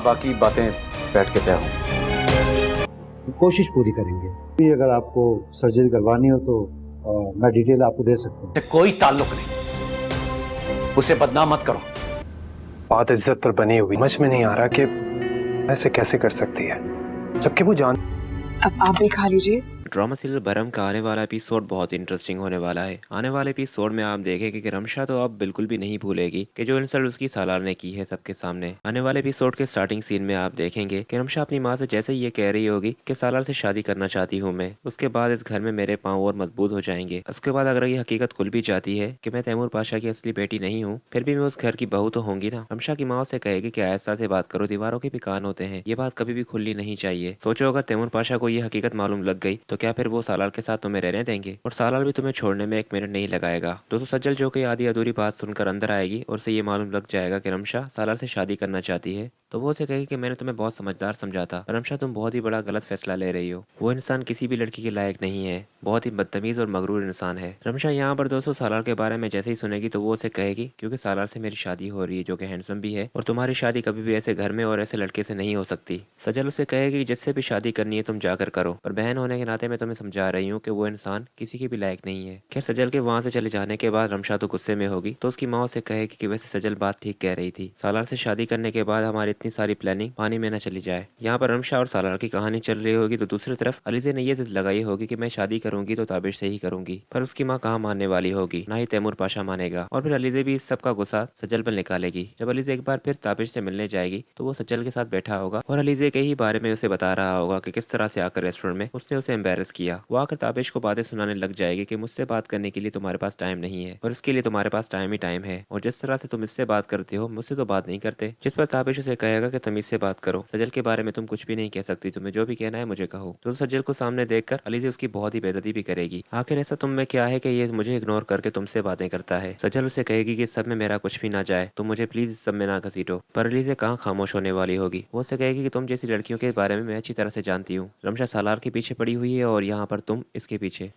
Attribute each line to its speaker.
Speaker 1: बाकी बातें बैठ के तय होंगी।
Speaker 2: कोशिश पूरी करेंगे। भी अगर आपको सर्जरी करवानी हो तो मैं डिटेल आपको दे सकता हूँ।
Speaker 1: कोई ताल्लुक नहीं, उसे बदनाम मत करो।
Speaker 3: बात इज्जत पर बनी हुई, समझ में नहीं आ रहा कि ऐसे कैसे कर सकती है, जबकि वो जान।
Speaker 4: अब आप भी खा लीजिए।
Speaker 5: ड्रामा सीरियल बरम का आने वाला एपिसोड बहुत इंटरेस्टिंग होने वाला है। आने वाले एपिसोड में आप देखेंगे कि रमशा तो अब बिल्कुल भी नहीं भूलेगी कि जो इंसल्ट उसकी सालार ने की है सबके सामने। आने वाले एपिसोड के स्टार्टिंग सीन में आप देखेंगे कि रमशा अपनी माँ से जैसे ही ये कह रही होगी कि सालार से शादी करना चाहती हूँ मैं, उसके बाद इस घर में मेरे पाँव और मजबूत हो जाएंगे। उसके बाद अगर ये हकीकत खुल भी जाती है कि मैं तैमूर पाशा की असली बेटी नहीं हूँ, फिर भी मैं उस घर की बहू तो होंगी ना। रमशा की माँ से कहेगी कि आहिस्ता से बात करो, दीवारों के भी कान होते हैं, ये बात कभी भी खुलनी नहीं चाहिए। सोचो अगर तैमूर पाशा को ये हकीकत मालूम लग गई तो क्या फिर वो सालार के साथ तुम्हें रहने देंगे, और सालार भी तुम्हें छोड़ने में 1 मिनट नहीं लगाएगा। दोस्तों सज्जल जो कि आधी अधूरी बात सुनकर अंदर आएगी और उसे ये मालूम लग जाएगा कि रमशा सालार से शादी करना चाहती है, तो वो उसे कहेगी कि मैंने तुम्हें बहुत समझदार समझा था, रमशा तुम बहुत ही बड़ा गलत फैसला ले रही हो। वो इंसान किसी भी लड़की के लायक नहीं है, बहुत ही बदतमीज और मगरूर इंसान है। रमशा यहाँ पर दोस्तों सालार के बारे में जैसे ही सुनेगी तो वो उसे कहेगी क्योंकि सालार से मेरी शादी हो रही है जो कि हैंडसम भी है, और तुम्हारी शादी कभी भी ऐसे घर में और ऐसे लड़के से नहीं हो सकती। सजल उसे कहेगी जिससे भी शादी करनी है तुम जाकर करो, पर बहन होने के नाते मैं तुम्हें समझा रही हूँ कि वो इंसान किसी के भी लायक नहीं है। खैर सजल के वहाँ से चले जाने के बाद रमशा तो गुस्से में होगी, तो उसकी माँ उसे कहेगी कि वैसे सजल बात ठीक कह रही थी, सालार से शादी करने के बाद हमारी इतनी सारी प्लानिंग पानी में न चली जाए। यहाँ पर रमशा और सालार की कहानी चल रही होगी, तो दूसरी तरफ अलीज़े ने ये जिद लगाई होगी कि मैं शादी करूंगी तो ताबिश से ही करूंगी, पर उसकी माँ कहाँ मानने वाली होगी, ना ही तैमूर पाशा मानेगा, और फिर अलीज़े भी इस सब का गुस्सा सजल पर निकालेगी। जब अलीज़े एक बार फिर ताबिश से मिलने जाएगी तो वो सजल के साथ बैठा होगा और अलीज़े के ही बारे में उसे बता रहा होगा कि किस तरह से आकर रेस्टोरेंट में उसने उसे एम्बेरस किया। वो आकर ताबिश को बातें सुनाने लग जाएगी कि मुझसे बात करने के लिए तुम्हारे पास टाइम नहीं है, और इसके लिए तुम्हारे पास टाइम ही टाइम है, और जिस तरह से तुम इससे बात करते हो मुझसे तो बात नहीं करते। जिस पर ताबिश उसे कहेगा कि तमीज से बात करो, सजल के बारे में तुम कुछ भी नहीं कह सकती, तुम्हें जो भी कहना है मुझे कहो। तो सजल को सामने देखकर अलीज़े उसकी बहुत ही बेइज्जती भी करेगी। आखिर ऐसा तुम में क्या है कि ये मुझे इग्नोर करके तुमसे बातें करता है। सजल उसे कहेगी कि इस सब में मेरा कुछ भी ना जाए, तुम मुझे प्लीज इस सब में ना घसीटो, पर अलीज़े कहाँ खामोश होने वाली होगी। वो उसे कहेगी कि तुम जैसी लड़कियों के बारे में मैं अच्छी तरह से जानती हूँ, रमशा सालार के पीछे पड़ी हुई है और यहाँ पर तुम इसके पीछे।